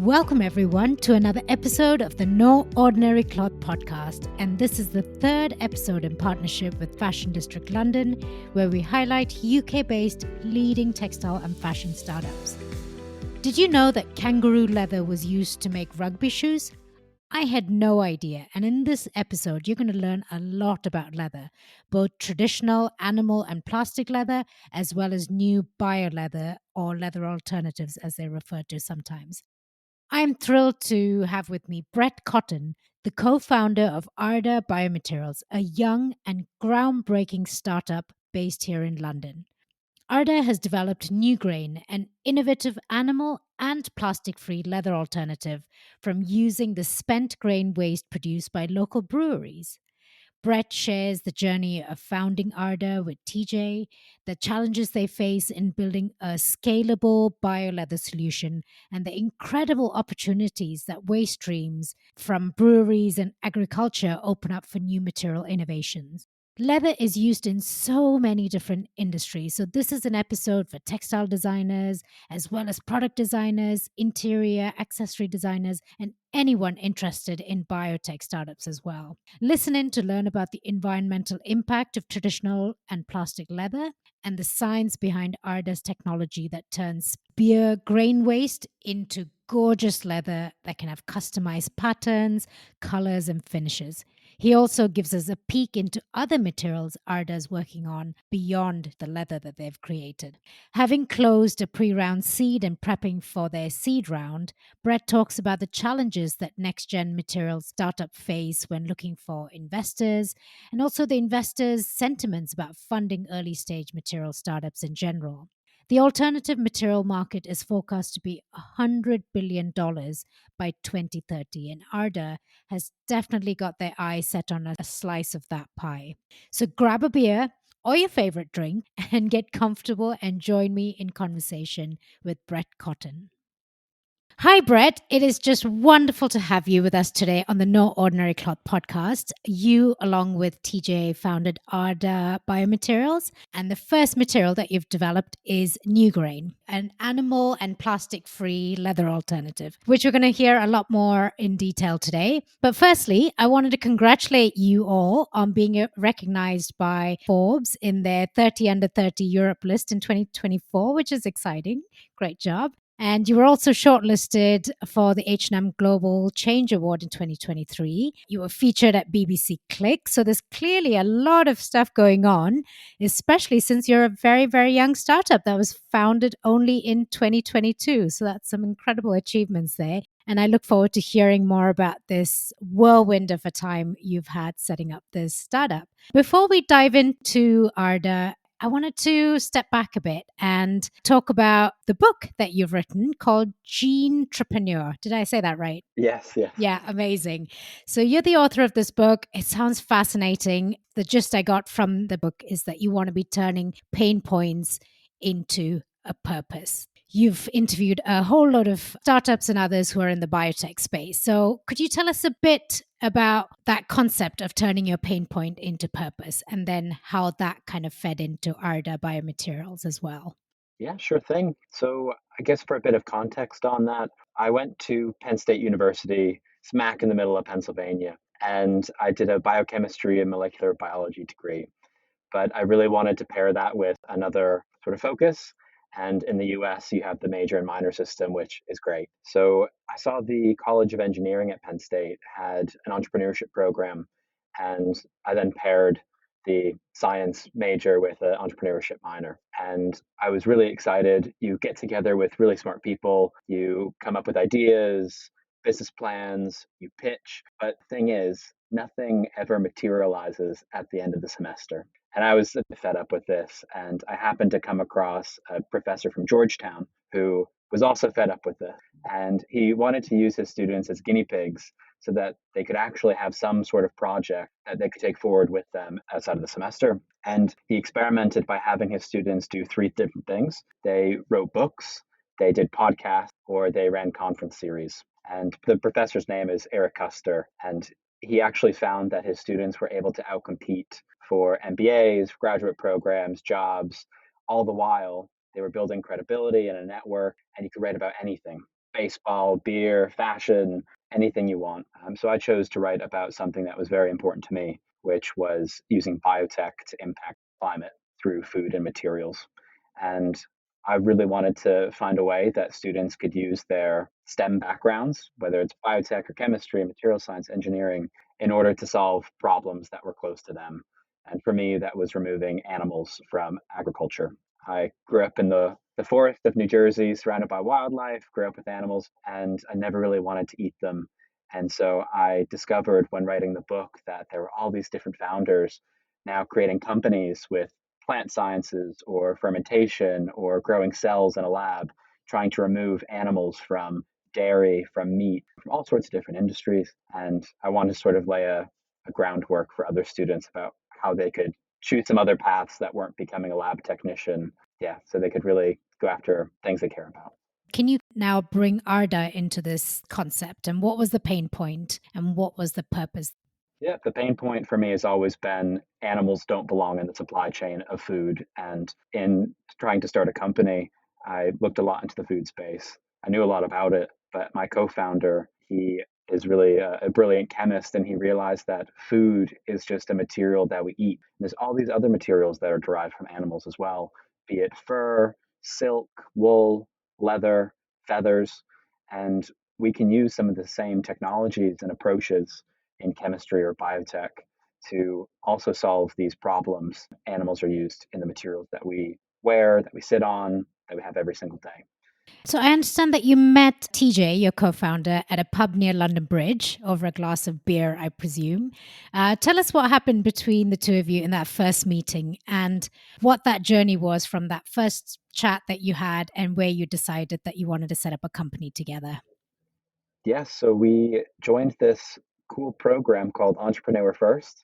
Welcome everyone to another episode of the No Ordinary Cloth podcast, and this is the third episode in partnership with Fashion District London, where we highlight UK-based leading textile and fashion startups. Did you know that kangaroo leather was used to make rugby shoes? I had no idea, and in this episode you're going to learn a lot about leather, both traditional animal and plastic leather, as well as new bio leather or leather alternatives as they're referred to sometimes. I'm thrilled to have with me Brett Cotten, the co founder of Arda Biomaterials, a young and groundbreaking startup based here in London. Arda has developed New Grain, an innovative animal and plastic free leather alternative from using the spent grain waste produced by local breweries. Brett shares the journey of founding Arda with TJ, the challenges they face in building a scalable bioleather solution, and the incredible opportunities that waste streams from breweries and agriculture open up for new material innovations. Leather is used in so many different industries. So, this is an episode for textile designers, as well as product designers, interior, accessory designers, and anyone interested in biotech startups as well. Listen in to learn about the environmental impact of traditional and plastic leather and the science behind Arda's technology that turns beer grain waste into gorgeous leather that can have customized patterns, colors, and finishes. He also gives us a peek into other materials Arda's working on beyond the leather that they've created. Having closed a pre-round seed and prepping for their seed round, Brett talks about the challenges that next-gen materials startup face when looking for investors, and also the investors' sentiments about funding early-stage material startups in general. The alternative material market is forecast to be $100 billion by 2030, and Arda has definitely got their eyes set on a slice of that pie. So grab a beer or your favorite drink and get comfortable and join me in conversation with Brett Cotten. Hi, Brett. It is just wonderful to have you with us today on the No Ordinary Cloth podcast. You, along with TJ, founded Arda Biomaterials, and the first material that you've developed is New Grain, an animal and plastic free leather alternative, which we're going to hear a lot more in detail today. But firstly, I wanted to congratulate you all on being recognized by Forbes in their 30 under 30 Europe list in 2024, which is exciting. Great job. And you were also shortlisted for the H&M Global Change Award in 2023. You were featured at BBC Click. So there's clearly a lot of stuff going on, especially since you're a very, very young startup that was founded only in 2022. So that's some incredible achievements there. And I look forward to hearing more about this whirlwind of a time you've had setting up this startup. Before we dive into Arda, I wanted to step back a bit and talk about the book that you've written called Gene Trepeneur. Did I say that right? Yes. Yeah, amazing. So you're the author of this book. It sounds fascinating. The gist I got from the book is that you want to be turning pain points into a purpose. You've interviewed a whole lot of startups and others who are in the biotech space. So could you tell us a bit about that concept of turning your pain point into purpose and then how that kind of fed into Arda Biomaterials as well? Yeah, sure thing. So, I guess for a bit of context on that, I went to Penn State University, smack in the middle of Pennsylvania, and I did a biochemistry and molecular biology degree. But I really wanted to pair that with another sort of focus. And in the US, you have the major and minor system, which is great. So, I saw the College of Engineering at Penn State had an entrepreneurship program, and I then paired the science major with an entrepreneurship minor. And I was really excited. You get together with really smart people, you come up with ideas, business plans, you pitch. But the thing is, nothing ever materializes at the end of the semester. And I was fed up with this. And I happened to come across a professor from Georgetown who was also fed up with this. And he wanted to use his students as guinea pigs so that they could actually have some sort of project that they could take forward with them outside of the semester. And he experimented by having his students do three different things. They wrote books, they did podcasts, or they ran conference series. And the professor's name is Eric Custer. And he actually found that his students were able to outcompete for MBAs, graduate programs, jobs, all the while they were building credibility and a network, and you could write about anything. baseball, beer, fashion, anything you want. So I chose to write about something that was very important to me, which was using biotech to impact climate through food and materials. And I really wanted to find a way that students could use their STEM backgrounds, whether it's biotech or chemistry, material science, engineering, in order to solve problems that were close to them. And for me, that was removing animals from agriculture. I grew up in the forest of New Jersey, surrounded by wildlife, grew up with animals, and I never really wanted to eat them. And so I discovered when writing the book that there were all these different founders now creating companies with plant sciences or fermentation or growing cells in a lab, trying to remove animals from dairy, from meat, from all sorts of different industries. And I wanted to sort of lay a groundwork for other students about how they could choose some other paths that weren't becoming a lab technician. Yeah, so they could really go after things they care about. Can you now bring Arda into this concept? And what was the pain point and what was the purpose? Yeah, the pain point for me has always been animals don't belong in the supply chain of food. And in trying to start a company, I looked a lot into the food space. I knew a lot about it, but my co founder, he is really a brilliant chemist, and he realized that food is just a material that we eat. There's all these other materials that are derived from animals as well, be it fur, silk, wool, leather, feathers. And we can use some of the same technologies and approaches in chemistry or biotech to also solve these problems. Animals are used in the materials that we wear, that we sit on, that we have every single day. So I understand that you met TJ, your co-founder, at a pub near London Bridge over a glass of beer, I presume. Tell us what happened between the two of you in that first meeting and what that journey was from that first chat that you had and where you decided that you wanted to set up a company together. Yes, so we joined this cool program called Entrepreneur First,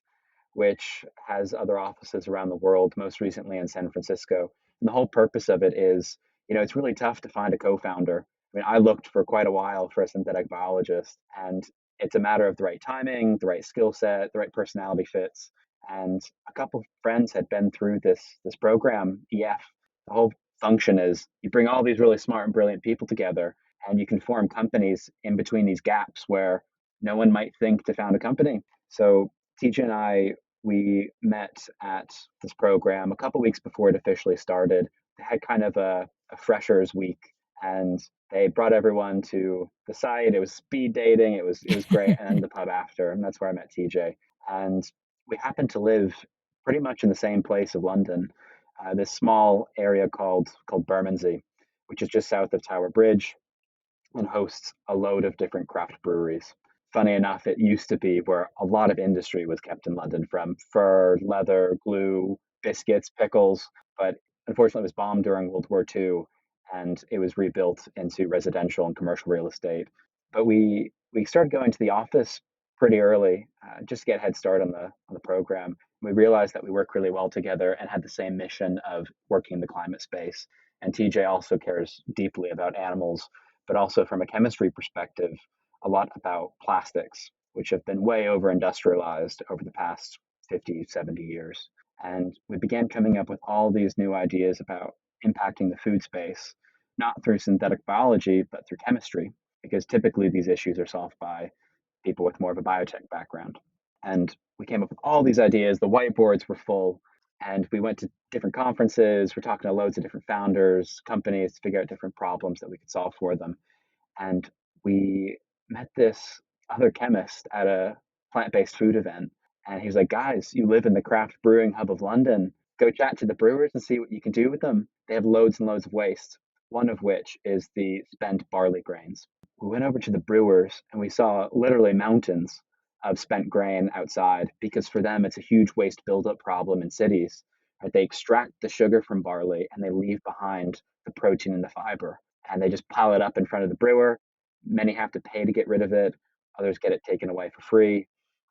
which has other offices around the world, most recently in San Francisco. And the whole purpose of it is, it's really tough to find a co-founder. I mean, I looked for quite a while for a synthetic biologist, and it's a matter of the right timing, the right skill set, the right personality fits. And a couple of friends had been through this program, EF. The whole function is you bring all these really smart and brilliant people together, and you can form companies in between these gaps where no one might think to found a company. So TJ and I, we met at this program a couple weeks before it officially started. They had kind of a freshers week, and they brought everyone to the site. It was speed dating. It was great, and the pub after, and that's where I met TJ. And we happened to live pretty much in the same place of London, this small area called Bermondsey, which is just south of Tower Bridge and hosts a load of different craft breweries. Funny enough, it used to be where a lot of industry was kept in London, from fur, leather, glue, biscuits, pickles, but unfortunately it was bombed during World War II, and it was rebuilt into residential and commercial real estate. But we started going to the office pretty early, just to get a head start on the program. We realized that we work really well together and had the same mission of working in the climate space. And TJ also cares deeply about animals, but also from a chemistry perspective, a lot about plastics, which have been way over industrialized over the past 50, 70 years. And we began coming up with all these new ideas about impacting the food space, not through synthetic biology, but through chemistry, because typically these issues are solved by people with more of a biotech background. And we came up with all these ideas. The whiteboards were full, and we went to different conferences. We're talking to loads of different founders, companies to figure out different problems that we could solve for them. And we met this other chemist at a plant-based food event. And he was like, guys, you live in the craft brewing hub of London. Go chat to the brewers and see what you can do with them. They have loads and loads of waste, one of which is the spent barley grains. We went over to the brewers and we saw literally mountains of spent grain outside, because for them it's a huge waste buildup problem in cities. Right? They extract the sugar from barley and they leave behind the protein and the fiber, and they just pile it up in front of the brewer. Many have to pay to get rid of it, others get it taken away for free.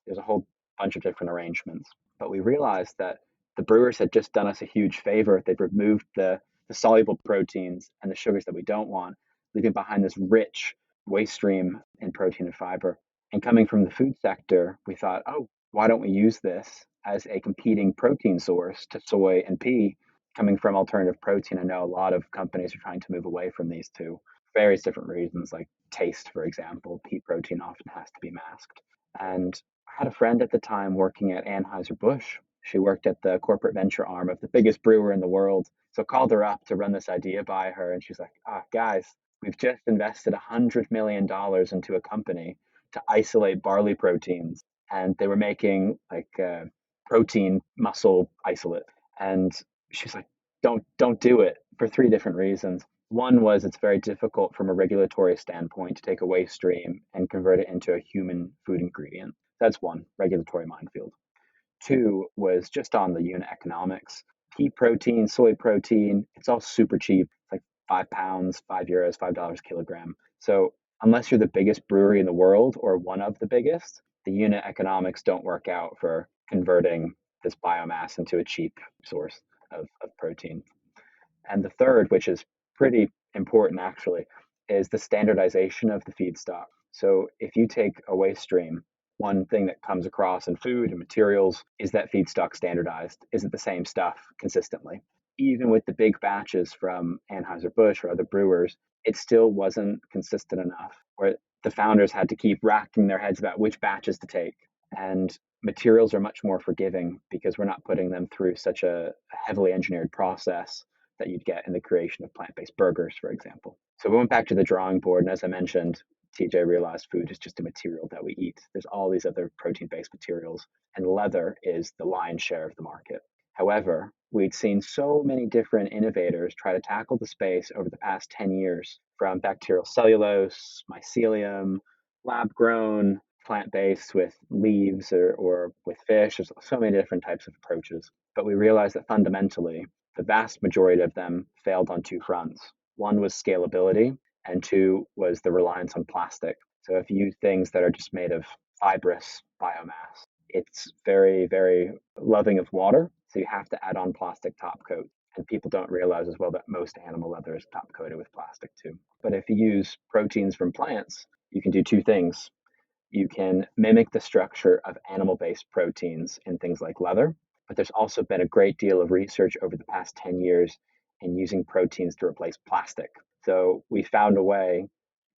There's a whole bunch of different arrangements. But we realized that the brewers had just done us a huge favor. They'd removed the soluble proteins and the sugars that we don't want, leaving behind this rich waste stream in protein and fiber. And coming from the food sector, we thought, oh, why don't we use this as a competing protein source to soy and pea? Coming from alternative protein, I know a lot of companies are trying to move away from these two. various different reasons, like taste, for example. Pea protein often has to be masked. And I had a friend at the time working at Anheuser-Busch. She worked at the corporate venture arm of the biggest brewer in the world. So I called her up to run this idea by her, and she's like, guys, we've just invested $100 million into a company to isolate barley proteins. And they were making like protein muscle isolate. And she's like, don't do it for three different reasons. One was it's very difficult from a regulatory standpoint to take a waste stream and convert it into a human food ingredient. That's one regulatory minefield. Two was just on the unit economics. Pea protein, soy protein, it's all super cheap. It's like £5, €5, $5 a kilogram. So unless you're the biggest brewery in the world or one of the biggest, the unit economics don't work out for converting this biomass into a cheap source of protein. And the third, which is pretty important actually, is the standardization of the feedstock. So if you take a waste stream, one thing that comes across in food and materials is that feedstock standardized. Is it the same stuff consistently? Even with the big batches from Anheuser-Busch or other brewers, it still wasn't consistent enough, where the founders had to keep racking their heads about which batches to take. And materials are much more forgiving because we're not putting them through such a heavily engineered process that you'd get in the creation of plant-based burgers, for example. So we went back to the drawing board, and as I mentioned, TJ realized food is just a material that we eat. There's all these other protein-based materials, and leather is the lion's share of the market. However, we'd seen so many different innovators try to tackle the space over the past 10 years, from bacterial cellulose, mycelium, lab-grown, plant-based with leaves or with fish. There's so many different types of approaches. But we realized that fundamentally, the vast majority of them failed on two fronts. One was scalability, and two was the reliance on plastic. So if you use things that are just made of fibrous biomass, it's very, very loving of water. So you have to add on plastic top coat. And people don't realize as well that most animal leather is top coated with plastic too. But if you use proteins from plants, you can do two things. You can mimic the structure of animal-based proteins in things like leather, but there's also been a great deal of research over the past 10 years in using proteins to replace plastic. So we found a way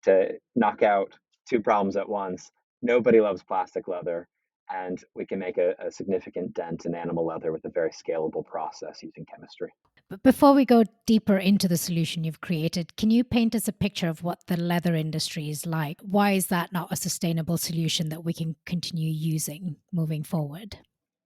to knock out two problems at once. Nobody loves plastic leather, and we can make a significant dent in animal leather with a very scalable process using chemistry. But before we go deeper into the solution you've created, can you paint us a picture of what the leather industry is like? Why is that not a sustainable solution that we can continue using moving forward?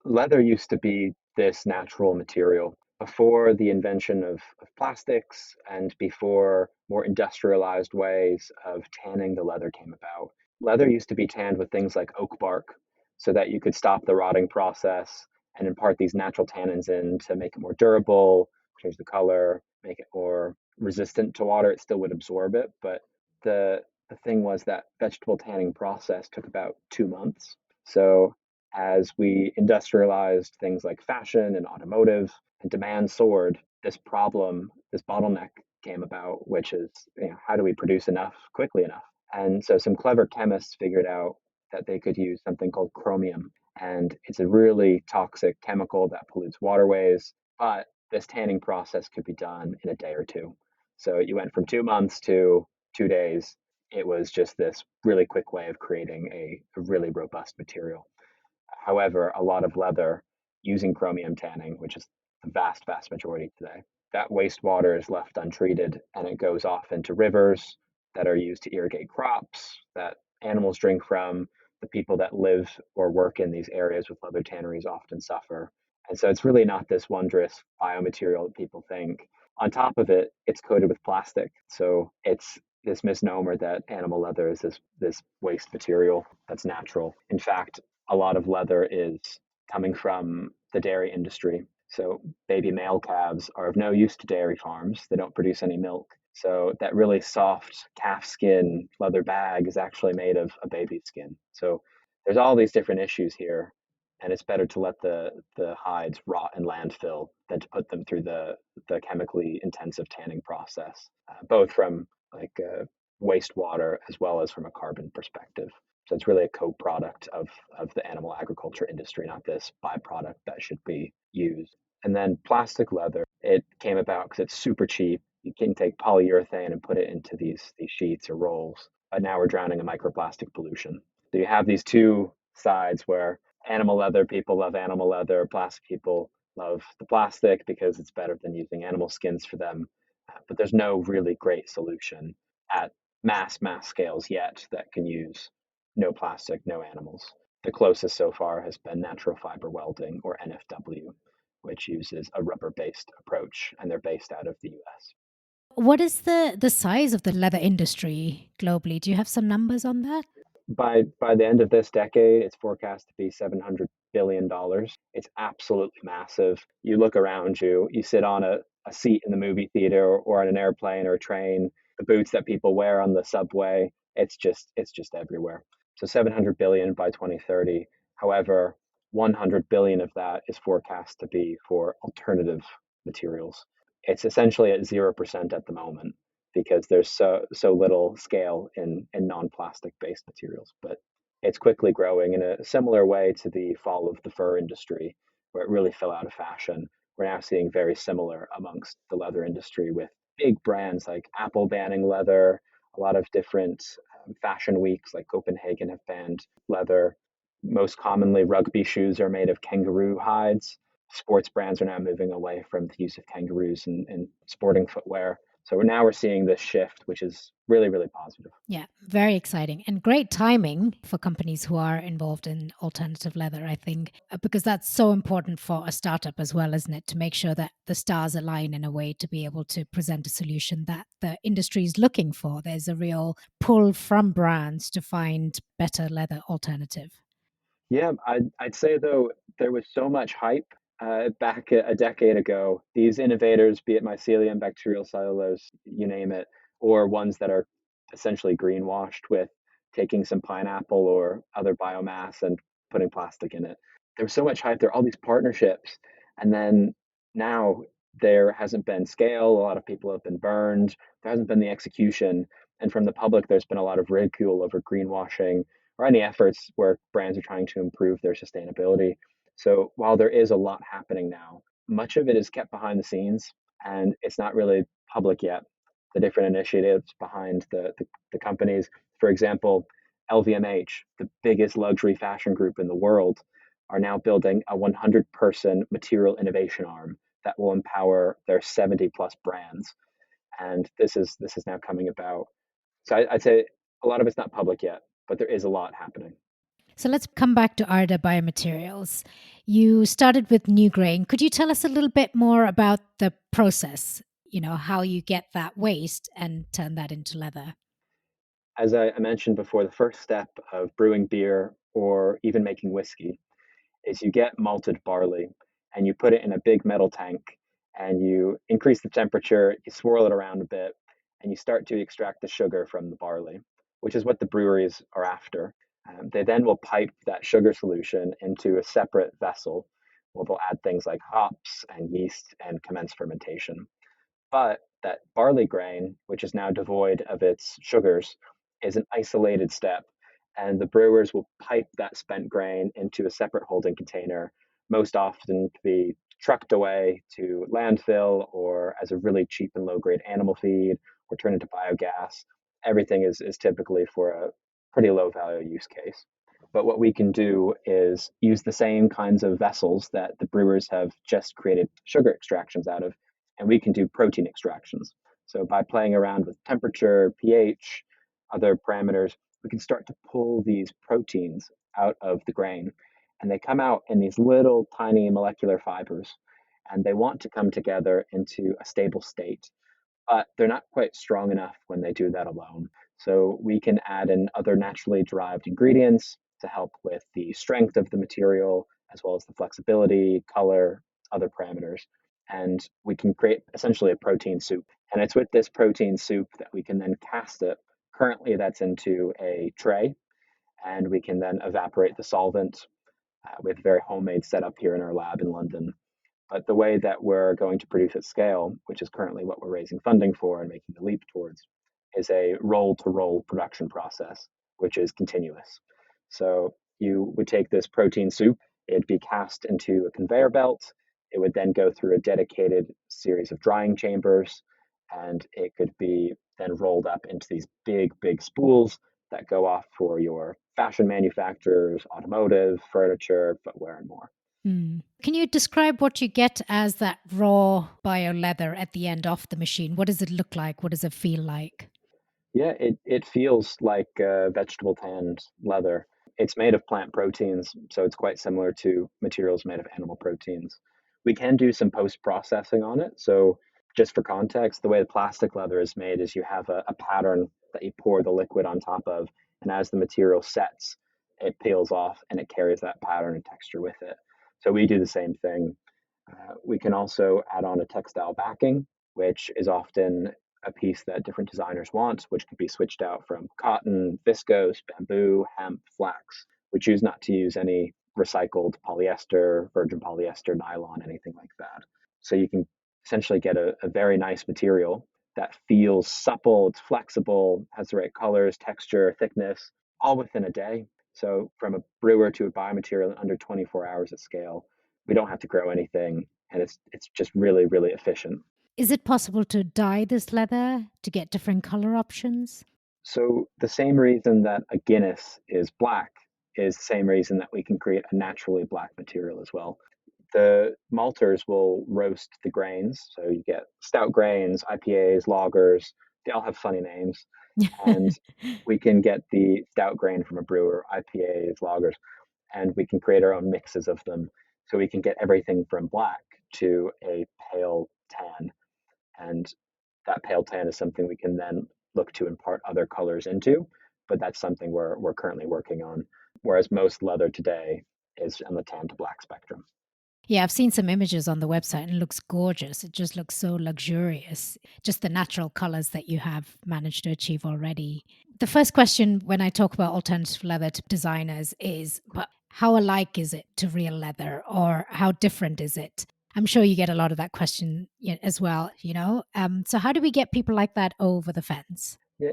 Leather used to be this natural material before the invention of plastics and before more industrialized ways of tanning the leather came about. Leather used to be tanned with things like oak bark so that you could stop the rotting process and impart these natural tannins in to make it more durable, change the color, make it more resistant to water. It still would absorb it, but the thing was that vegetable tanning process took about 2 months. So as we industrialized things like fashion and automotive and demand soared, this problem, this bottleneck came about, which is, how do we produce enough quickly enough? And so some clever chemists figured out that they could use something called chromium. And it's a really toxic chemical that pollutes waterways, but this tanning process could be done in a day or two. So you went from 2 months to 2 days. It was just this really quick way of creating a really robust material. However, a lot of leather using chromium tanning, which is the vast, vast majority today, that wastewater is left untreated and it goes off into rivers that are used to irrigate crops that animals drink from. The people that live or work in these areas with leather tanneries often suffer. And so it's really not this wondrous biomaterial that people think. On top of it, it's coated with plastic. So it's this misnomer that animal leather is this waste material that's natural. In fact, a lot of leather is coming from the dairy industry. So baby male calves are of no use to dairy farms. They don't produce any milk. So that really soft calf skin leather bag is actually made of a baby's skin. So there's all these different issues here. And it's better to let the hides rot in landfill than to put them through the chemically intensive tanning process, both from like wastewater as well as from a carbon perspective. So it's really a co-product of the animal agriculture industry, not this byproduct that should be used. And then plastic leather, it came about because it's super cheap. you can take polyurethane and put it into these sheets or rolls, but now we're drowning in microplastic pollution. So you have these two sides where animal leather people love animal leather, plastic people love the plastic because it's better than using animal skins for them. But there's no really great solution at mass scales yet that can use no plastic, no animals. The closest so far has been natural fiber welding, or NFW, which uses a rubber-based approach, and they're based out of the US. What is the size of the leather industry globally? Do you have some numbers on that? By the end of this decade, it's forecast to be $700 billion. It's absolutely massive. You look around you, you sit on a seat in the movie theater or on an airplane or a train, the boots that people wear on the subway, it's just everywhere. So 700 billion by 2030. However, 100 billion of that is forecast to be for alternative materials. It's essentially at 0% at the moment because there's so little scale in non-plastic based materials. But it's quickly growing in a similar way to the fall of the fur industry, where it really fell out of fashion. We're now seeing very similar amongst the leather industry with big brands like Apple banning leather, a lot of different fashion weeks like Copenhagen have banned leather. Most commonly, rugby shoes are made of kangaroo hides. Sports brands are now moving away from the use of kangaroos in sporting footwear. So we're seeing this shift, which is really, really positive. Yeah, very exciting and great timing for companies who are involved in alternative leather, I think, because that's so important for a startup as well, isn't it? To make sure that the stars align in a way to be able to present a solution that the industry is looking for. There's a real pull from brands to find better leather alternative. Yeah, I'd say though there was so much hype back a decade ago. These innovators, be it mycelium, bacterial cellulose, you name it, or ones that are essentially greenwashed with taking some pineapple or other biomass and putting plastic in it. There was so much hype. There are all these partnerships, and then now there hasn't been scale. A lot of people have been burned. There hasn't been the execution, and from the public, there's been a lot of ridicule over greenwashing or any efforts where brands are trying to improve their sustainability. So while there is a lot happening now, much of it is kept behind the scenes and it's not really public yet. The different initiatives behind the companies, for example, LVMH, the biggest luxury fashion group in the world, are now building a 100-person material innovation arm that will empower their 70 plus brands. And this is now coming about. So I'd say a lot of it's not public yet, but there is a lot happening. So let's come back to Arda Biomaterials. You started with new grain. Could you tell us a little bit more about the process? How you get that waste and turn that into leather. As I mentioned before, the first step of brewing beer or even making whiskey is you get malted barley and you put it in a big metal tank and you increase the temperature, you swirl it around a bit, and you start to extract the sugar from the barley, which is what the breweries are after. They then will pipe that sugar solution into a separate vessel where they'll add things like hops and yeast and commence fermentation. But that barley grain, which is now devoid of its sugars, is an isolated step, and the brewers will pipe that spent grain into a separate holding container, most often to be trucked away to landfill or as a really cheap and low grade animal feed or turn into biogas. Everything is typically for a pretty low value use case. But what we can do is use the same kinds of vessels that the brewers have just created sugar extractions out of, and we can do protein extractions. So by playing around with temperature, pH, other parameters, we can start to pull these proteins out of the grain. And they come out in these little tiny molecular fibers. And they want to come together into a stable state, but they're not quite strong enough when they do that alone. So we can add in other naturally derived ingredients to help with the strength of the material, as well as the flexibility, color, other parameters. And we can create essentially a protein soup. And it's with this protein soup that we can then cast it. Currently, that's into a tray, and we can then evaporate the solvent with a very homemade setup here in our lab in London. But the way that we're going to produce at scale, which is currently what we're raising funding for and making the leap towards, is a roll to roll production process, which is continuous. So you would take this protein soup, it'd be cast into a conveyor belt. It would then go through a dedicated series of drying chambers. and it could be then rolled up into these big spools that go off for your fashion manufacturers, automotive, furniture, footwear, and more. Can you describe what you get as that raw bio leather at the end of the machine? What does it look like? What does it feel like? Yeah, it feels like vegetable tanned leather. It's made of plant proteins, so it's quite similar to materials made of animal proteins. We can do some post processing on it. So, just for context, the way the plastic leather is made is you have a pattern that you pour the liquid on top of, and as the material sets, it peels off and it carries that pattern and texture with it. So, we do the same thing. We can also add on a textile backing, which is often a piece that different designers want, which could be switched out from cotton, viscose, bamboo, hemp, flax. We choose not to use any recycled polyester, virgin polyester, nylon, anything like that. So you can essentially get a very nice material that feels supple, it's flexible, has the right colors, texture, thickness, all within a day. So from a brewer to a biomaterial in under 24 hours at scale, we don't have to grow anything, and it's just really efficient. Is it possible to dye this leather to get different color options? So the same reason that a Guinness is black is the same reason that we can create a naturally black material as well. The malters will roast the grains, so you get stout grains, IPAs, lagers. They all have funny names, and we can get the stout grain from a brewer, IPAs, lagers, and we can create our own mixes of them. So we can get everything from black to a pale tan, and that pale tan is something we can then look to impart other colors into, but that's something we're currently working on. Whereas most leather today is on the tan to black spectrum. Yeah, I've seen some images on the website and it looks gorgeous. It just looks so luxurious. Just the natural colors that you have managed to achieve already. The first question when I talk about alternative leather to designers is, but how alike is it to real leather or how different is it? I'm sure you get a lot of that question as well, you know? So how do we get people like that over the fence? Yeah,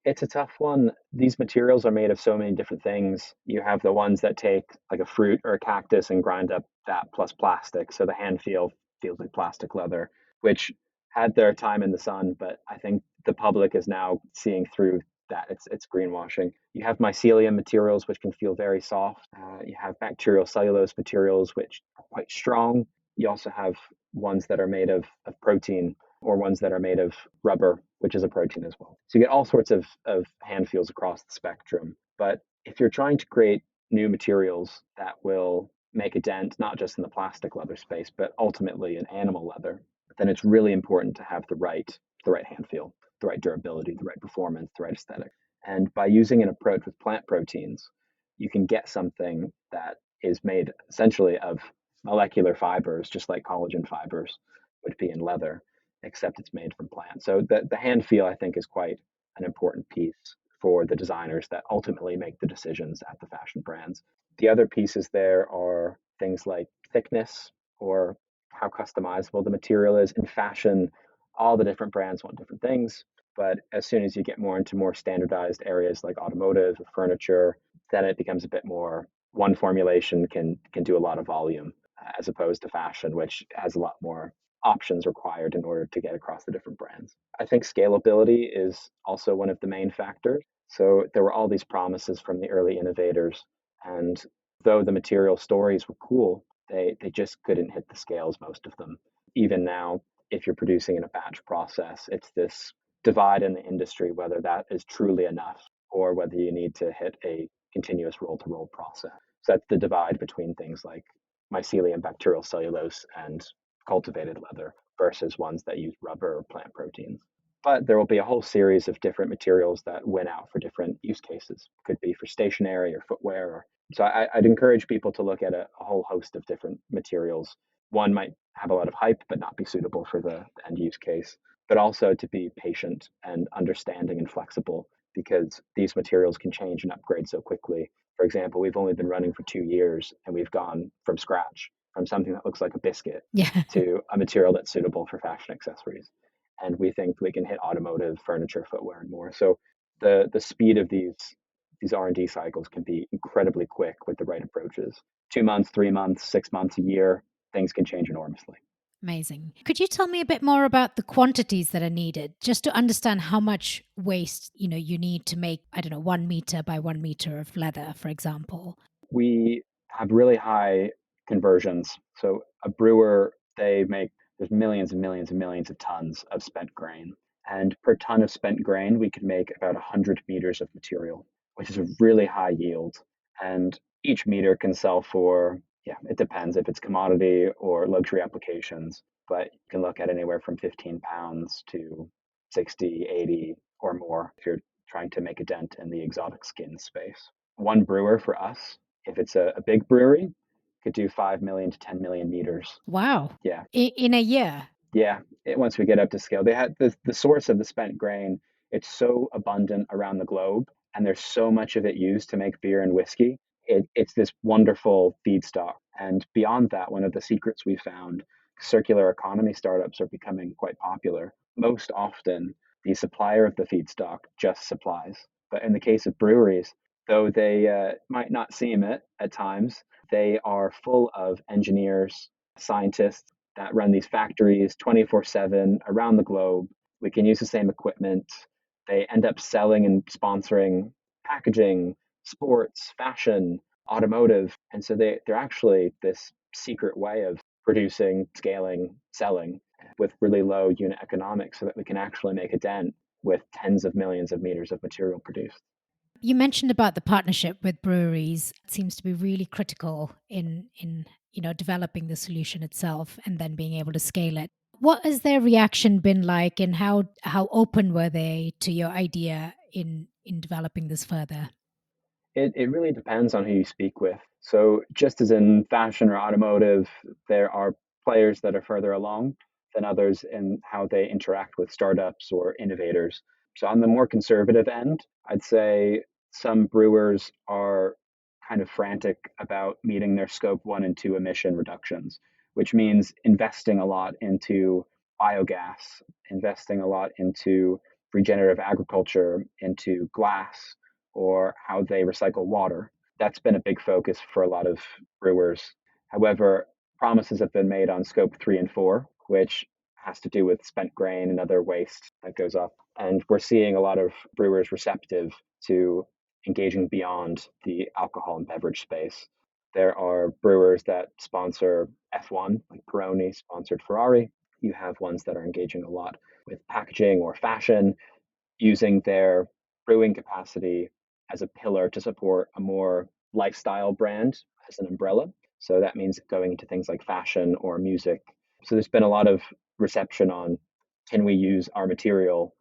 it's a tough one. These materials are made of so many different things. You have the ones that take like a fruit or a cactus and grind up that plus plastic, so the hand feel feels like plastic leather, which had their time in the sun, but I think the public is now seeing through that. It's greenwashing. You have mycelium materials, which can feel very soft. You have bacterial cellulose materials, which are quite strong. You also have ones that are made of protein, or ones that are made of rubber, which is a protein as well. So you get all sorts of hand feels across the spectrum. But if you're trying to create new materials that will make a dent, not just in the plastic leather space, but ultimately in animal leather, then it's really important to have the right hand feel, the right durability, the right performance, the right aesthetic. And by using an approach with plant proteins, you can get something that is made essentially of molecular fibers, just like collagen fibers would be in leather, except it's made from plants. So the hand feel, I think, is quite an important piece for the designers that ultimately make the decisions at the fashion brands. The other pieces there are things like thickness or how customizable the material is. In fashion, all the different brands want different things. But as soon as you get more into more standardized areas like automotive or furniture, then it becomes a bit more one formulation can do a lot of volume as opposed to fashion, which has a lot more options required in order to get across the different brands. I think scalability is also one of the main factors. So there were all these promises from the early innovators, and though the material stories were cool, they just couldn't hit the scales, most of them. Even now, if you're producing in a batch process, it's this divide in the industry whether that is truly enough or whether you need to hit a continuous roll to roll process. So that's the divide between things like mycelium, bacterial cellulose, and cultivated leather versus ones that use rubber or plant proteins. But there will be a whole series of different materials that win out for different use cases. Could be for stationery or footwear. So I'd encourage people to look at a whole host of different materials. One might have a lot of hype, but not be suitable for the end use case. But also to be patient and understanding and flexible, because these materials can change and upgrade so quickly. For example, we've only been running for 2 years and we've gone from scratch from something that looks like a biscuit Yeah. to a material that's suitable for fashion accessories. And we think we can hit automotive, furniture, footwear, and more. So the speed of these R&D cycles can be incredibly quick with the right approaches. 2 months, 3 months, 6 months, a year, things can change enormously. Amazing. Could you tell me a bit more about the quantities that are needed, just to understand how much waste, you need to make, I don't know, 1 meter by 1 meter of leather, for example? We have really high conversions. So a brewer, there's millions and millions and millions of tons of spent grain. And per ton of spent grain, we could make about 100 meters of material, which is a really high yield. And each meter can sell for, yeah, it depends if it's commodity or luxury applications, but you can look at anywhere from 15 pounds to 60, 80 or more if you're trying to make a dent in the exotic skin space. One brewer for us, if it's a big brewery, could do 5 million to 10 million meters. Wow. Yeah, In a year? yeah. Once we get up to scale, they had the source of the spent grain. It's so abundant around the globe, and there's so much of it used to make beer and whiskey. It's this wonderful feedstock. And beyond that, one of the secrets we found, circular economy startups are becoming quite popular. Most often, the supplier of the feedstock just supplies. But in the case of breweries, though they might not seem it at times, they are full of engineers, scientists that run these factories 24/7 around the globe. We can use the same equipment. They end up selling and sponsoring packaging, sports, fashion, automotive. And so they're actually this secret way of producing, scaling, selling with really low unit economics so that we can actually make a dent with tens of millions of meters of material produced. You mentioned about the partnership with breweries. It seems to be really critical in developing the solution itself and then being able to scale it. What has their reaction been like, and how open were they to your idea in developing this further? It really depends on who you speak with. So, just as in fashion or automotive, there are players that are further along than others in how they interact with startups or innovators. So, on the more conservative end, I'd say some brewers are kind of frantic about meeting their scope 1 and 2 emission reductions, which means investing a lot into biogas, investing a lot into regenerative agriculture, into glass, or how they recycle water. That's been a big focus for a lot of brewers. However, promises have been made on scope 3 and 4, which has to do with spent grain and other waste that goes up. And we're seeing a lot of brewers receptive to engaging beyond the alcohol and beverage space. There are brewers that sponsor F1, like Peroni sponsored Ferrari. You have ones that are engaging a lot with packaging or fashion, using their brewing capacity as a pillar to support a more lifestyle brand as an umbrella. So that means going into things like fashion or music. So there's been a lot of reception on, can we use our material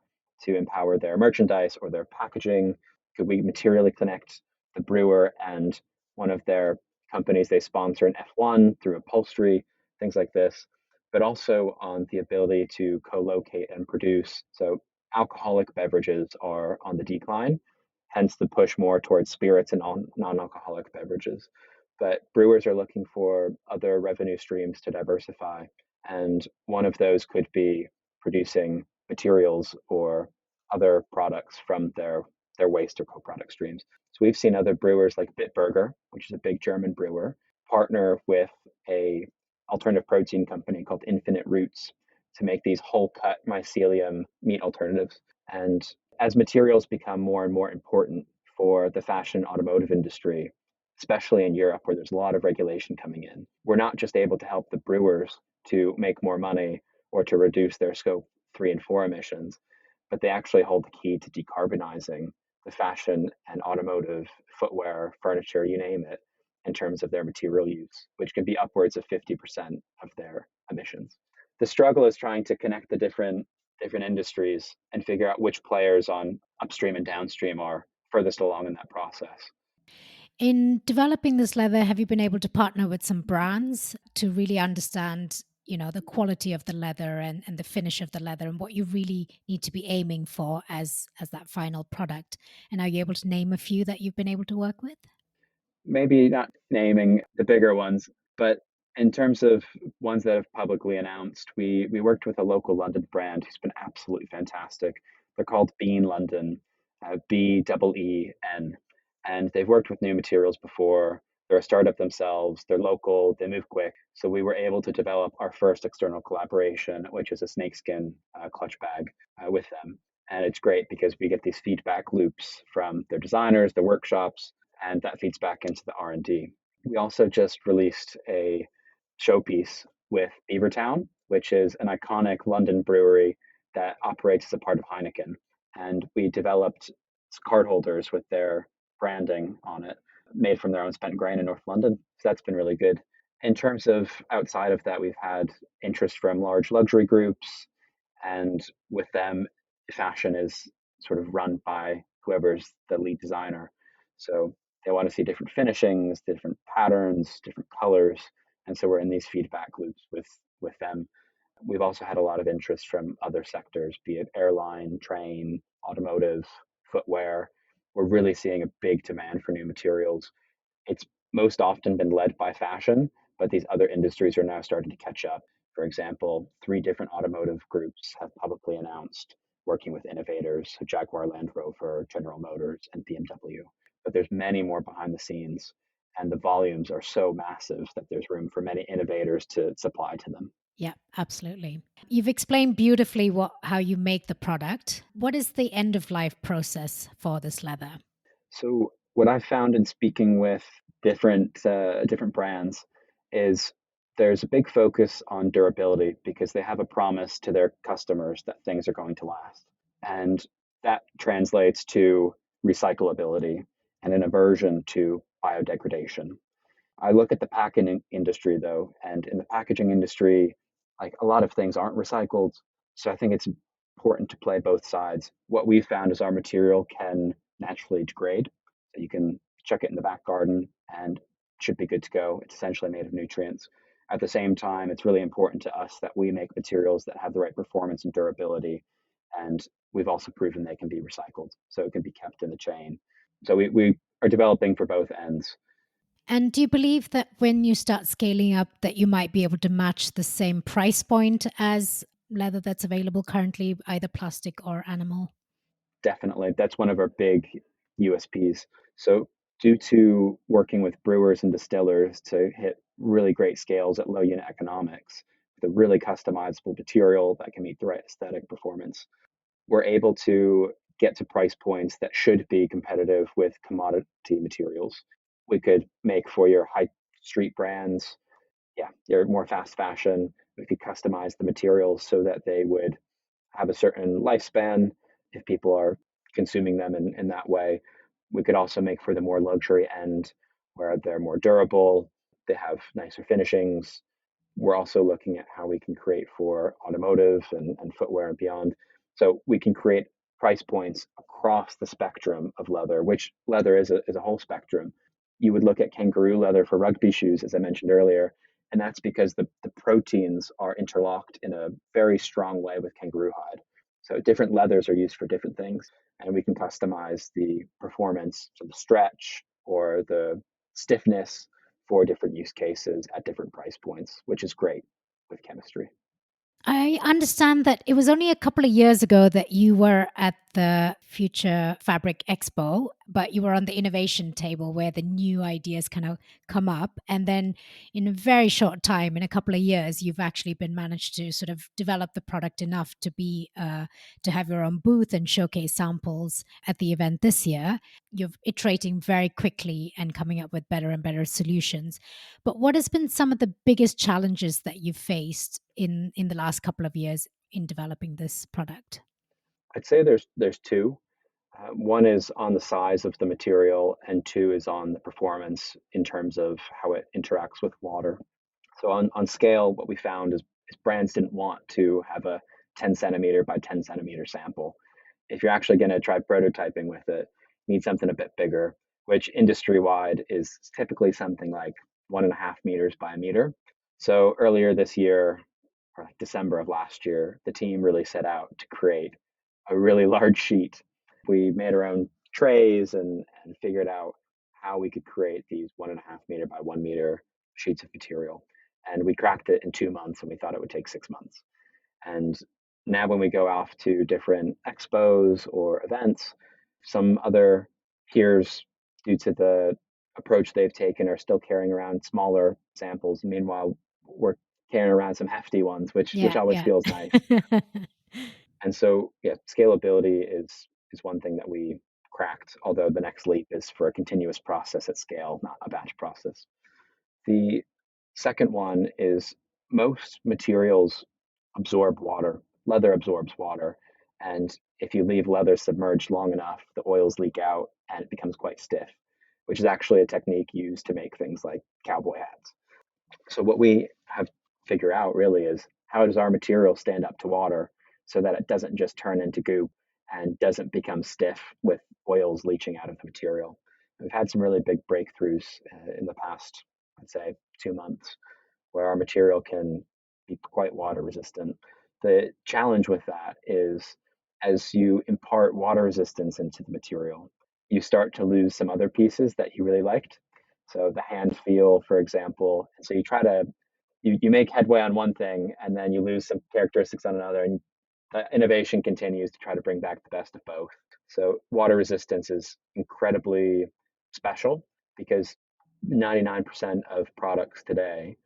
to empower their merchandise or their packaging? Could we materially connect the brewer and one of their companies they sponsor in F1 through upholstery, things like this, but also on the ability to co-locate and produce. So alcoholic beverages are on the decline, hence the push more towards spirits and non-alcoholic beverages. But brewers are looking for other revenue streams to diversify, and one of those could be producing materials or other products from their waste or co-product streams. So we've seen other brewers like Bitburger, which is a big German brewer, partner with a alternative protein company called Infinite Roots to make these whole cut mycelium meat alternatives. And as materials become more and more important for the fashion automotive industry, especially in Europe where there's a lot of regulation coming in, we're not just able to help the brewers to make more money or to reduce their scope 3 and 4 emissions, but they actually hold the key to decarbonizing the fashion and automotive, footwear, furniture, you name it, in terms of their material use, which can be upwards of 50% of their emissions. The struggle is trying to connect the different industries and figure out which players on upstream and downstream are furthest along in that process. In developing this leather, have you been able to partner with some brands to really understand, the quality of the leather and the finish of the leather and what you really need to be aiming for as that final product? And are you able to name a few that you've been able to work with? Maybe not naming the bigger ones, but in terms of ones that have publicly announced, we worked with a local London brand who's been absolutely fantastic. They're called Bean London, BEEN, and they've worked with new materials before. They're a startup themselves, they're local, they move quick. So we were able to develop our first external collaboration, which is a snakeskin clutch bag with them. And it's great because we get these feedback loops from their designers, their workshops, and that feeds back into the R&D. We also just released a showpiece with Beavertown, which is an iconic London brewery that operates as a part of Heineken. And we developed card holders with their branding on it, made from their own spent grain in North London. So that's been really good. In terms of outside of that, we've had interest from large luxury groups, and with them, fashion is sort of run by whoever's the lead designer. So they want to see different finishings, different patterns, different colors, and so we're in these feedback loops with them. We've also had a lot of interest from other sectors, be it airline, train, automotive, footwear. We're really seeing a big demand for new materials. It's most often been led by fashion, but these other industries are now starting to catch up. For example, three different automotive groups have publicly announced working with innovators, so Jaguar Land Rover, General Motors, and BMW. But there's many more behind the scenes, and the volumes are so massive that there's room for many innovators to supply to them. Yeah, absolutely. You've explained beautifully how you make the product. What is the end of life process for this leather? So what I've found in speaking with different brands is there's a big focus on durability because they have a promise to their customers that things are going to last, and that translates to recyclability and an aversion to biodegradation. I look at the packaging industry though, and in the packaging industry, like a lot of things aren't recycled. So I think it's important to play both sides. What we've found is our material can naturally degrade. So you can chuck it in the back garden and it should be good to go. It's essentially made of nutrients. At the same time, it's really important to us that we make materials that have the right performance and durability. And we've also proven they can be recycled. So it can be kept in the chain. So we are developing for both ends. And do you believe that when you start scaling up that you might be able to match the same price point as leather that's available currently, either plastic or animal? Definitely. That's one of our big USPs. So, due to working with brewers and distillers to hit really great scales at low unit economics, with a really customizable material that can meet the right aesthetic performance, we're able to get to price points that should be competitive with commodity materials. We could make for your high street brands, yeah, your more fast fashion. We could customize the materials so that they would have a certain lifespan if people are consuming them in that way. We could also make for the more luxury end where they're more durable, they have nicer finishings. We're also looking at how we can create for automotive and footwear and beyond. So we can create price points across the spectrum of leather, which leather is a whole spectrum. You would look at kangaroo leather for rugby shoes, as I mentioned earlier, and that's because the proteins are interlocked in a very strong way with kangaroo hide. So different leathers are used for different things, and we can customize the performance, so the stretch or the stiffness for different use cases at different price points, which is great with chemistry. I understand that it was only a couple of years ago that you were at the Future Fabric Expo, but you were on the innovation table where the new ideas kind of come up. And then in a very short time, in a couple of years, you've actually been managed to sort of develop the product enough to have your own booth and showcase samples at the event this year. You're iterating very quickly and coming up with better and better solutions. But what has been some of the biggest challenges that you've faced in the last couple of years in developing this product? I'd say there's two. One is on the size of the material, and two is on the performance in terms of how it interacts with water. So on scale, what we found is brands didn't want to have a 10 centimeter by 10 centimeter sample. If you're actually going to try prototyping with it, you need something a bit bigger, which industry wide is typically something like 1.5 meters by a meter. So earlier this year, or like December of last year, the team really set out to create a really large sheet. We made our own trays and figured out how we could create these 1.5 meter by 1 meter sheets of material. And we cracked it in 2 months, and we thought it would take 6 months. And now, when we go off to different expos or events, some other peers, due to the approach they've taken are still carrying around smaller samples. Meanwhile, we're carrying around some hefty ones, which Yeah, always yeah. feels nice. And so, yeah, scalability is one thing that we cracked, although the next leap is for a continuous process at scale, not a batch process. The second one is most materials absorb water. Leather absorbs water. And if you leave leather submerged long enough, the oils leak out and it becomes quite stiff, which is actually a technique used to make things like cowboy hats. So what we have to figure out really is how does our material stand up to water so that it doesn't just turn into goop and doesn't become stiff with oils leaching out of the material. We've had some really big breakthroughs in the past, I'd say, 2 months, where our material can be quite water resistant. The challenge with that is as you impart water resistance into the material, you start to lose some other pieces that you really liked. So the hand feel, for example. So you try to you make headway on one thing and then you lose some characteristics on another, and innovation continues to try to bring back the best of both. So water resistance is incredibly special because 99% of products today,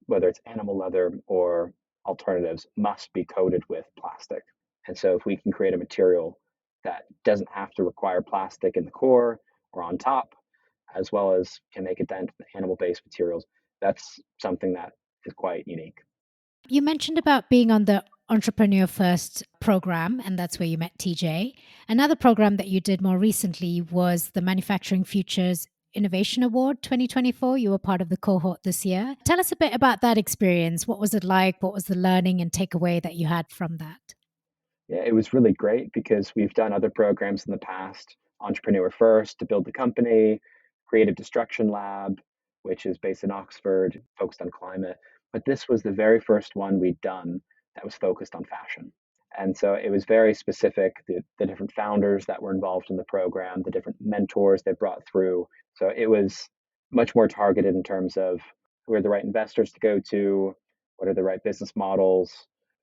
whether it's animal leather or alternatives, must be coated with plastic. And so if we can create a material that doesn't have to require plastic in the core or on top, as well as can make a dent in animal-based materials, that's something that is quite unique. You mentioned about being on the Entrepreneur First program, and that's where you met TJ. Another program that you did more recently was the Manufacturing Futures Innovation Award 2024. You were part of the cohort this year. Tell us a bit about that experience. What was it like? What was the learning and takeaway that you had from that? Yeah, it was really great because we've done other programs in the past, Entrepreneur First to build the company, Creative Destruction Lab, which is based in Oxford, focused on climate. But this was the very first one we'd done that was focused on fashion. And so it was very specific, the different founders that were involved in the program, the different mentors they brought through. So it was much more targeted in terms of who are the right investors to go to, what are the right business models,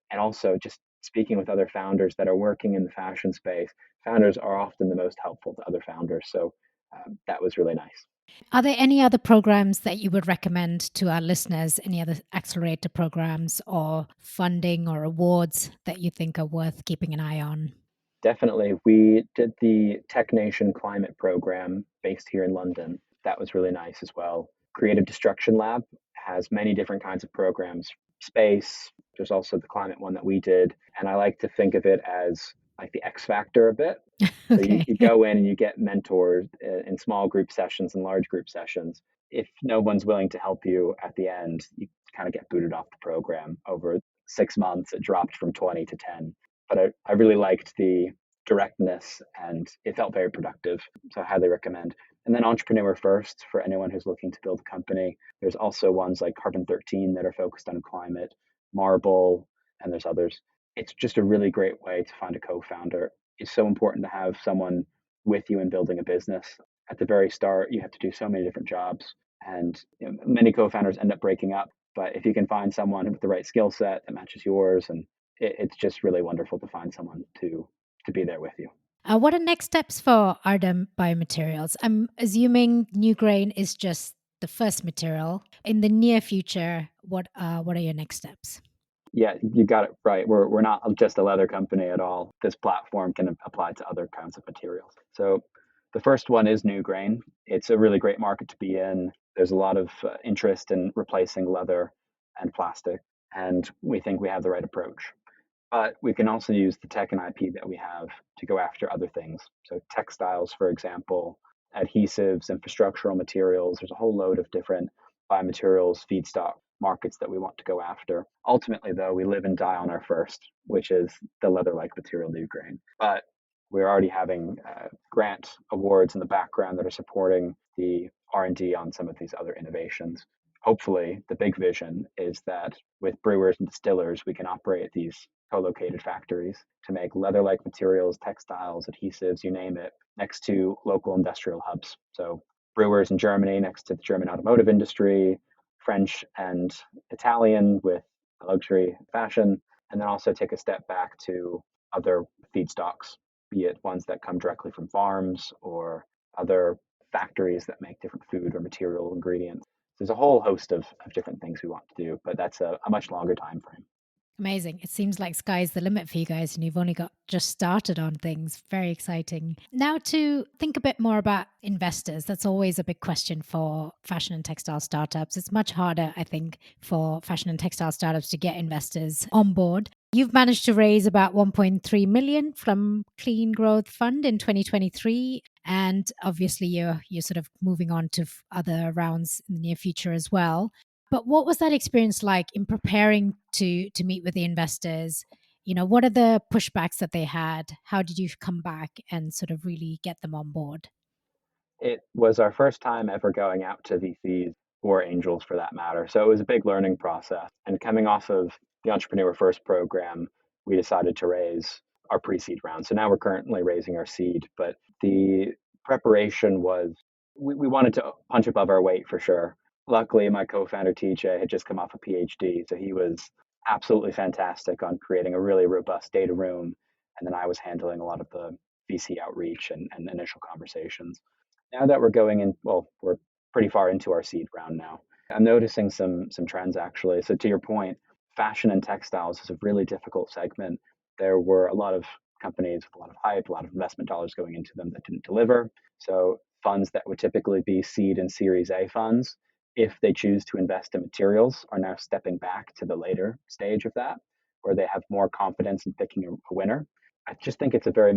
and also just speaking with other founders that are working in the fashion space. Founders are often the most helpful to other founders. So that was really nice. Are there any other programs that you would recommend to our listeners? Any other accelerator programs or funding or awards that you think are worth keeping an eye on? Definitely. We did the Tech Nation Climate Program based here in London. That was really nice as well. Creative Destruction Lab has many different kinds of programs. Space, there's also the climate one that we did. And I like to think of it as like the X Factor a bit. So you, Okay. you go in and you get mentored in small group sessions and large group sessions. If no one's willing to help you at the end, you kind of get booted off the program. Over 6 months, it dropped from 20 to 10. But I really liked the directness and it felt very productive. So I highly recommend. And then Entrepreneur First for anyone who's looking to build a company. There's also ones like Carbon 13 that are focused on climate, Marble, and there's others. It's just a really great way to find a co-founder. It's so important to have someone with you in building a business. At the very start, you have to do so many different jobs, and many co-founders end up breaking up. But if you can find someone with the right skill set that matches yours, and it's just really wonderful to find someone to be there with you. What are next steps for Arda Biomaterials? I'm assuming new grain is just the first material. In the near future, what are your next steps? Yeah, you got it right. We're not just a leather company at all. This platform can apply to other kinds of materials. So the first one is new grain. It's a really great market to be in. There's a lot of interest in replacing leather and plastic, and we think we have the right approach. But we can also use the tech and IP that we have to go after other things. So textiles, for example, adhesives, infrastructural materials. There's a whole load of different biomaterials, feedstock markets that we want to go after. Ultimately, though, we live and die on our first, which is the leather-like material new grain. But we're already having grant awards in the background that are supporting the R&D on some of these other innovations. Hopefully, the big vision is that with brewers and distillers, we can operate these co-located factories to make leather-like materials, textiles, adhesives, you name it, next to local industrial hubs. So brewers in Germany next to the German automotive industry, French and Italian with luxury fashion, and then also take a step back to other feedstocks, be it ones that come directly from farms or other factories that make different food or material ingredients. There's a whole host of different things we want to do, but that's a much longer time frame. Amazing. It seems like sky's the limit for you guys, and you've only got just started on things. Very exciting. Now, to think a bit more about investors, that's always a big question for fashion and textile startups. It's much harder, I think, for fashion and textile startups to get investors on board. You've managed to raise about 1.3 million from Clean Growth Fund in 2023, and obviously you're sort of moving on to other rounds in the near future as well. But what was that experience like in preparing to meet with the investors? You know, what are the pushbacks that they had? How did you come back and sort of really get them on board? It was our first time ever going out to VCs or angels for that matter. So it was a big learning process. And coming off of the Entrepreneur First program, we decided to raise our pre seed round. So now we're currently raising our seed. But the preparation was, we wanted to punch above our weight for sure. Luckily, my co founder TJ had just come off a PhD. So he was absolutely fantastic on creating a really robust data room. And then I was handling a lot of the VC outreach and initial conversations. Now that we're going in, well, we're pretty far into our seed round now. I'm noticing some trends actually. So to your point, fashion and textiles is a really difficult segment. There were a lot of companies with a lot of hype, a lot of investment dollars going into them that didn't deliver. So funds that would typically be seed and Series A funds, if they choose to invest in materials, are now stepping back to the later stage of that, where they have more confidence in picking a winner. I just think it's a very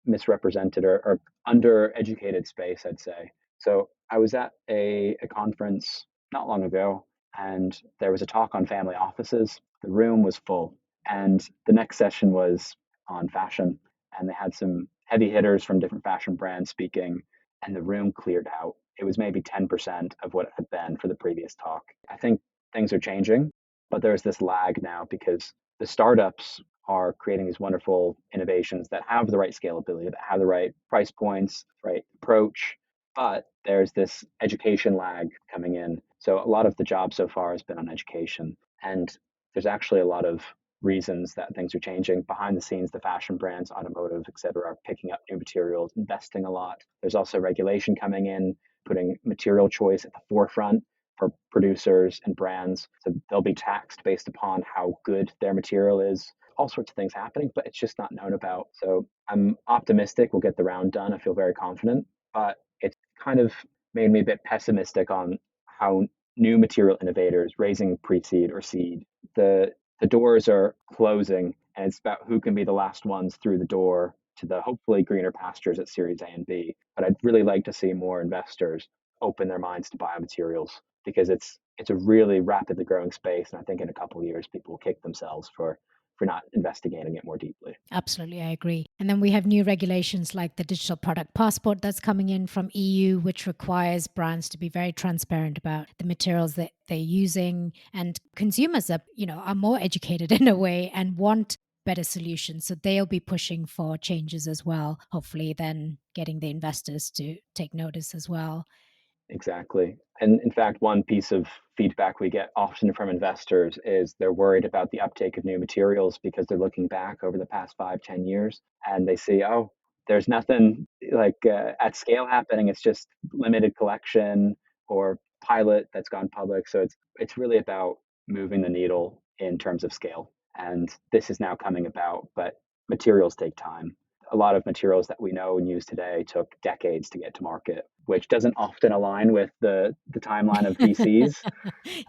misrepresented or undereducated space, I'd say. So I was at a conference not long ago, and there was a talk on family offices. The room was full, and the next session was on fashion, and they had some heavy hitters from different fashion brands speaking, and the room cleared out. It was maybe 10% of what it had been for the previous talk. I think things are changing, but there's this lag now because the startups are creating these wonderful innovations that have the right scalability, that have the right price points, right approach. But there's this education lag coming in. So a lot of the job so far has been on education. And there's actually a lot of reasons that things are changing. Behind the scenes, the fashion brands, automotive, et cetera, are picking up new materials, investing a lot. There's also regulation coming in, putting material choice at the forefront for producers and brands. So they'll be taxed based upon how good their material is. All sorts of things happening, but it's just not known about. So I'm optimistic we'll get the round done. I feel very confident, but it's kind of made me a bit pessimistic on how new material innovators raising pre-seed or seed, the doors are closing, and it's about who can be the last ones through the door to the hopefully greener pastures at Series A and B. But I'd really like to see more investors open their minds to biomaterials because it's a really rapidly growing space, and I think in a couple of years people will kick themselves for not investigating it more deeply. Absolutely, I agree. And then we have new regulations like the digital product passport that's coming in from EU, which requires brands to be very transparent about the materials that they're using. And consumers are, are more educated in a way and want better solutions. So they'll be pushing for changes as well, hopefully then getting the investors to take notice as well. Exactly. And in fact, one piece of feedback we get often from investors is they're worried about the uptake of new materials because they're looking back over the past 5, 10 years and they see, oh, there's nothing like at scale happening. It's just limited collection or pilot that's gone public. So it's really about moving the needle in terms of scale. And this is now coming about, but materials take time. A lot of materials that we know and use today took decades to get to market, which doesn't often align with the timeline of VCs.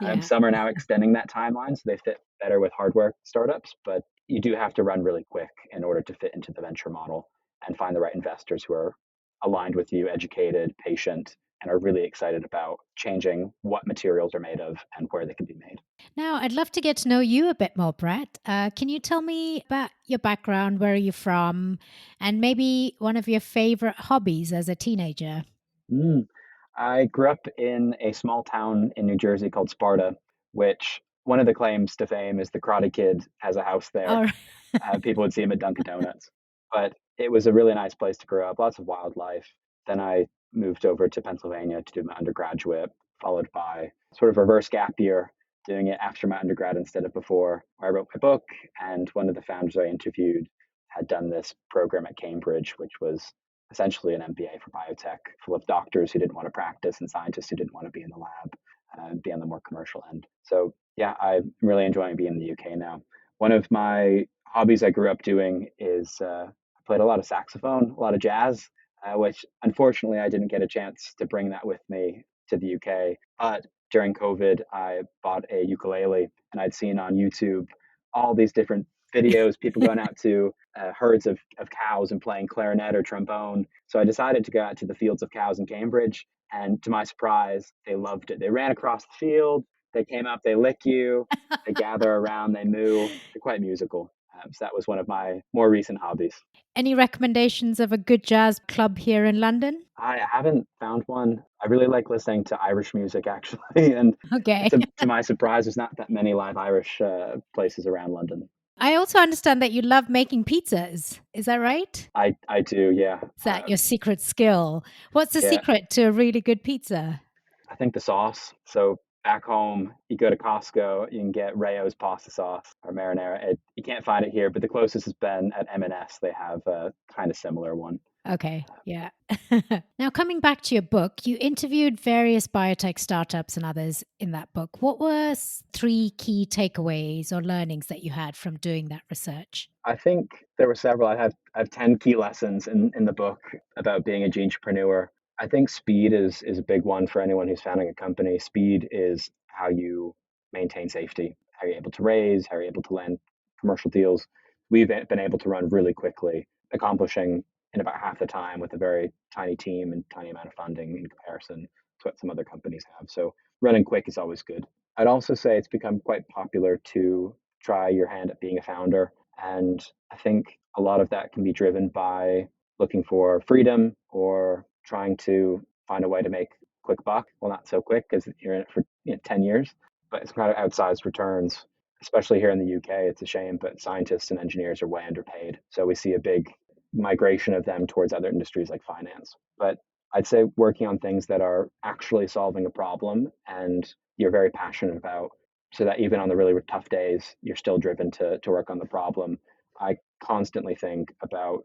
Yeah. Some are now extending that timeline so they fit better with hardware startups, but you do have to run really quick in order to fit into the venture model and find the right investors who are aligned with you, educated, patient, and are really excited about changing what materials are made of and where they can be made. Now, I'd love to get to know you a bit more, Brett. Can you tell me about your background? Where are you from? And maybe one of your favorite hobbies as a teenager? Mm. I grew up in a small town in New Jersey called Sparta, which one of the claims to fame is the Karate Kid has a house there. Or People would see him at Dunkin' Donuts. But it was a really nice place to grow up, lots of wildlife. Then I moved over to Pennsylvania to do my undergraduate, followed by sort of reverse gap year, doing it after my undergrad instead of before, where I wrote my book. And one of the founders I interviewed had done this program at Cambridge, which was essentially an MBA for biotech, full of doctors who didn't want to practice and scientists who didn't want to be in the lab, be on the more commercial end. So yeah, I'm really enjoying being in the UK now. One of my hobbies I grew up doing is I played a lot of saxophone, a lot of jazz, which unfortunately I didn't get a chance to bring that with me to the UK. But during COVID, I bought a ukulele, and I'd seen on YouTube all these different videos, people going out to herds of cows and playing clarinet or trombone. So I decided to go out to the fields of cows in Cambridge. And to my surprise, they loved it. They ran across the field, they came up, they lick you, they gather around, they moo. They're quite musical. So that was one of my more recent hobbies. Any recommendations of a good jazz club here in London? I haven't found one. I really like listening to Irish music, actually. And Okay. to my surprise, there's not that many live Irish places around London. I also understand that you love making pizzas. Is that right? I do, yeah. Is that your secret skill? What's the Yeah, secret to a really good pizza? I think the sauce. So back home, you go to Costco, you can get Rayo's pasta sauce or marinara. You can't find it here, but the closest has been at M&S. They have a kind of similar one. Okay, yeah. Now, coming back to your book, you interviewed various biotech startups and others in that book. What were three key takeaways or learnings that you had from doing that research? I think there were several. I have 10 key lessons in the book about being a Gene Trepeneur. I think speed is a big one for anyone who's founding a company. Speed is how you maintain safety, how you're able to raise, how you're able to land commercial deals. We've been able to run really quickly, accomplishing in about half the time with a very tiny team and tiny amount of funding in comparison to what some other companies have. So running quick is always good. I'd also say it's become quite popular to try your hand at being a founder. And I think a lot of that can be driven by looking for freedom or trying to find a way to make quick buck. Well, not so quick because you're in it for 10 years, but it's kind of outsized returns, especially here in the UK. It's a shame, but scientists and engineers are way underpaid. So we see a big migration of them towards other industries like finance. But I'd say working on things that are actually solving a problem and you're very passionate about, so that even on the really tough days, you're still driven to work on the problem. I constantly think about,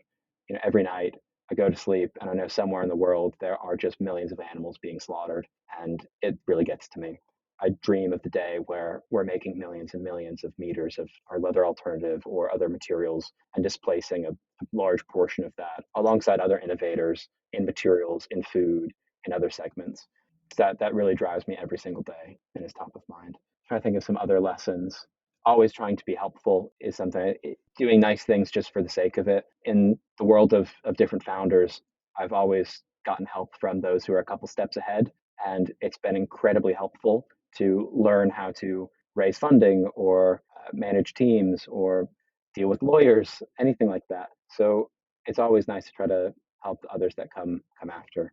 every night I go to sleep and I know somewhere in the world there are just millions of animals being slaughtered, and it really gets to me. I dream of the day where we're making millions and millions of meters of our leather alternative or other materials and displacing a large portion of that alongside other innovators in materials, in food, in other segments. That really drives me every single day and is top of mind. Trying to think of some other lessons. Always trying to be helpful is something. Doing nice things just for the sake of it. In the world of different founders, I've always gotten help from those who are a couple steps ahead, and it's been incredibly helpful to learn how to raise funding or manage teams or deal with lawyers, anything like that. So it's always nice to try to help the others that come after.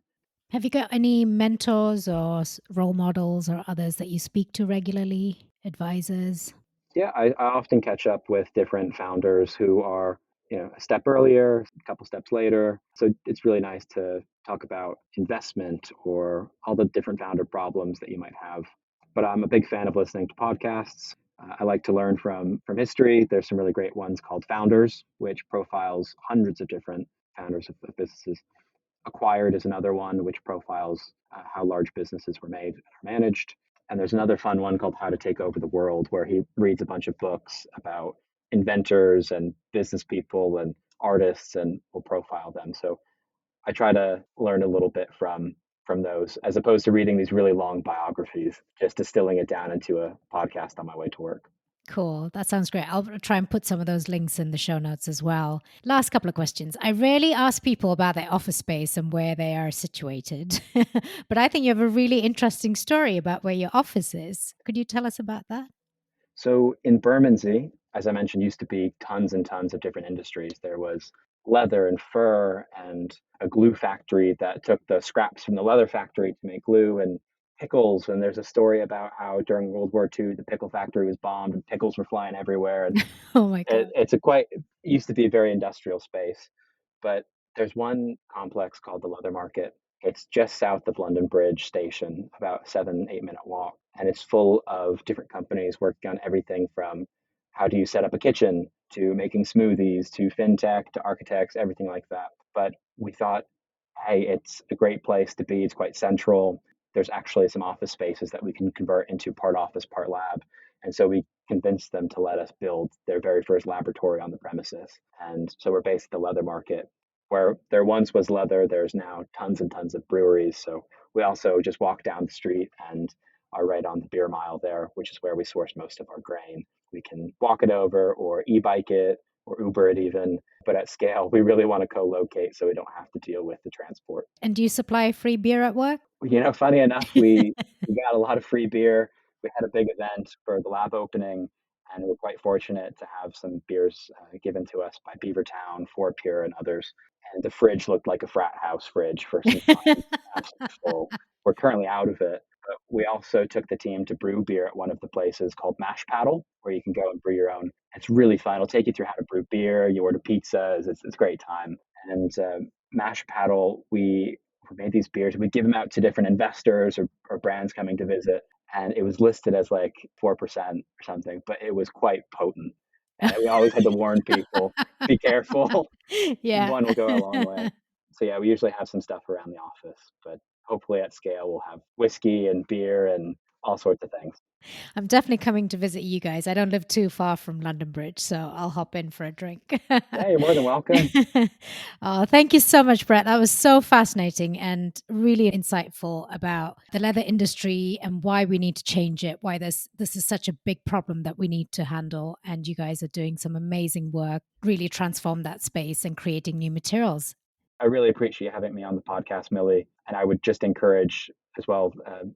Have you got any mentors or role models or others that you speak to regularly, advisors? Yeah, I often catch up with different founders who are, a step earlier, a couple steps later. So it's really nice to talk about investment or all the different founder problems that you might have. But I'm a big fan of listening to podcasts. I like to learn from history. There's some really great ones called Founders, which profiles hundreds of different founders of businesses. Acquired is another one, which profiles how large businesses were made and are managed. And there's another fun one called How to Take Over the World, where he reads a bunch of books about inventors and business people and artists and will profile them. So I try to learn a little bit from those as opposed to reading these really long biographies, just distilling it down into a podcast on my way to work. Cool. That sounds great. I'll try and put some of those links in the show notes as well. Last couple of questions. I rarely ask people about their office space and where they are situated, but I think you have a really interesting story about where your office is. Could you tell us about that? So in Bermondsey, as I mentioned, used to be tons and tons of different industries. There was leather and fur and a glue factory that took the scraps from the leather factory to make glue, and pickles. And there's a story about how during World War II, the pickle factory was bombed and pickles were flying everywhere. And Oh my God. it used to be a very industrial space. But there's one complex called the Leather Market. It's just south of London Bridge Station, about 7, 8 minute walk. And it's full of different companies working on everything from how do you set up a kitchen to making smoothies to fintech to architects, everything like that. But we thought hey, it's a great place to be. It's quite central. There's actually some office spaces that we can convert into part office, part lab. And so we convinced them to let us build their very first laboratory on the premises. And so we're based at the leather market. Where there once was leather, there's now tons and tons of breweries. So we also just walk down the street and are right on the beer mile there, which is where we source most of our grain. We can walk it over or e-bike it or Uber it even. But at scale, we really want to co-locate so we don't have to deal with the transport. And do you supply free beer at work? Funny enough, we got a lot of free beer. We had a big event for the lab opening, and we're quite fortunate to have some beers given to us by Beavertown, Four Pure, and others. And the fridge looked like a frat house fridge for some time, absolutely full. We're currently out of it. But we also took the team to brew beer at one of the places called Mash Paddle, where you can go and brew your own. It's really fun. It'll take you through how to brew beer. You order pizzas. It's a great time. And Mash Paddle, we made these beers. We give them out to different investors or brands coming to visit. And it was listed as like 4% or something, but it was quite potent. And we always had to warn people, be careful. Yeah. One will go a long way. So yeah, we usually have some stuff around the office, but hopefully at scale we'll have whiskey and beer and all sorts of things. I'm definitely coming to visit you guys. I don't live too far from London Bridge, so I'll hop in for a drink. Yeah, you're more than welcome. Oh, thank you so much, Brett. That was so fascinating and really insightful about the leather industry and why we need to change it, why this is such a big problem that we need to handle. And you guys are doing some amazing work, really transform that space and creating new materials. I really appreciate having me on the podcast, Millie. And I would just encourage as well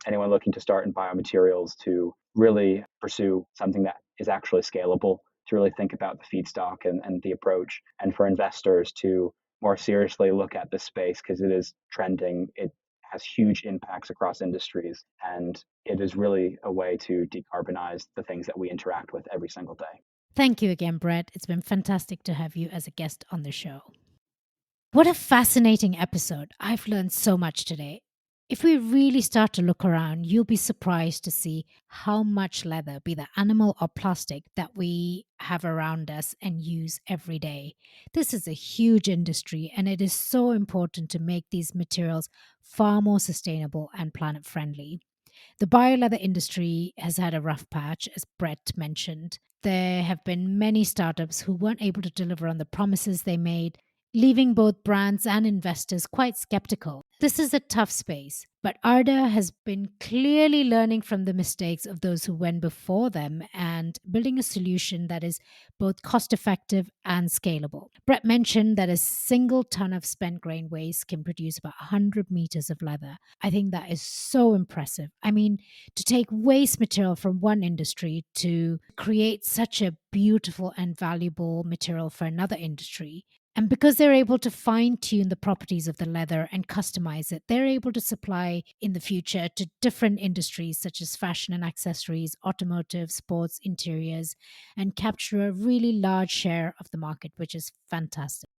anyone looking to start in biomaterials to really pursue something that is actually scalable, to really think about the feedstock and the approach, and for investors to more seriously look at this space because it is trending. It has huge impacts across industries, and it is really a way to decarbonize the things that we interact with every single day. Thank you again, Brett. It's been fantastic to have you as a guest on the show. What a fascinating episode. I've learned so much today. If we really start to look around, you'll be surprised to see how much leather, be that animal or plastic, that we have around us and use every day. This is a huge industry, and it is so important to make these materials far more sustainable and planet friendly. The bioleather industry has had a rough patch, as Brett mentioned. There have been many startups who weren't able to deliver on the promises they made, leaving both brands and investors quite skeptical. This is a tough space, but Arda has been clearly learning from the mistakes of those who went before them and building a solution that is both cost effective and scalable. Brett mentioned that a single ton of spent grain waste can produce about 100 meters of leather. I think that is so impressive. I mean, to take waste material from one industry to create such a beautiful and valuable material for another industry. And because they're able to fine tune the properties of the leather and customize it, they're able to supply in the future to different industries such as fashion and accessories, automotive, sports, interiors, and capture a really large share of the market, which is fantastic.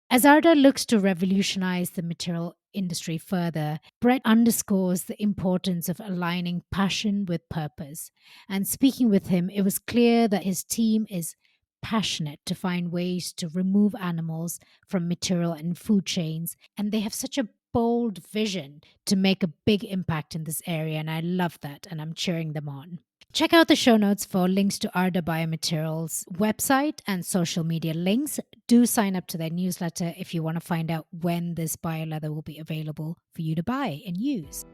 As Arda looks to revolutionize the material industry further, Brett underscores the importance of aligning passion with purpose. And speaking with him, it was clear that his team is passionate to find ways to remove animals from material and food chains, and they have such a bold vision to make a big impact in this area, and I love that, and I'm cheering them on. Check out the show notes for links to Arda Biomaterials website and social media links. Do sign up to their newsletter if you want to find out when this bioleather will be available for you to buy and use.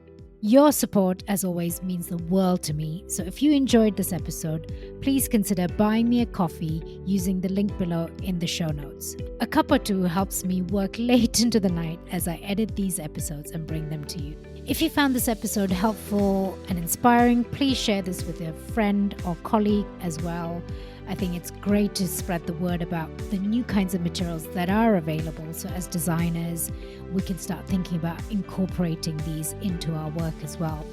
Your support, as always, means the world to me. So if you enjoyed this episode, please consider buying me a coffee using the link below in the show notes. A cup or two helps me work late into the night as I edit these episodes and bring them to you. If you found this episode helpful and inspiring, please share this with a friend or colleague as well. I think it's great to spread the word about the new kinds of materials that are available. So as designers, we can start thinking about incorporating these into our work as well.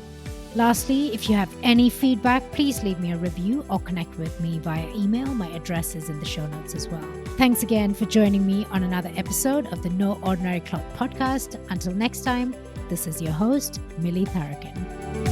Lastly, if you have any feedback, please leave me a review or connect with me via email. My address is in the show notes as well. Thanks again for joining me on another episode of the No Ordinary Cloth podcast. Until next time, this is your host, Millie Tharakin.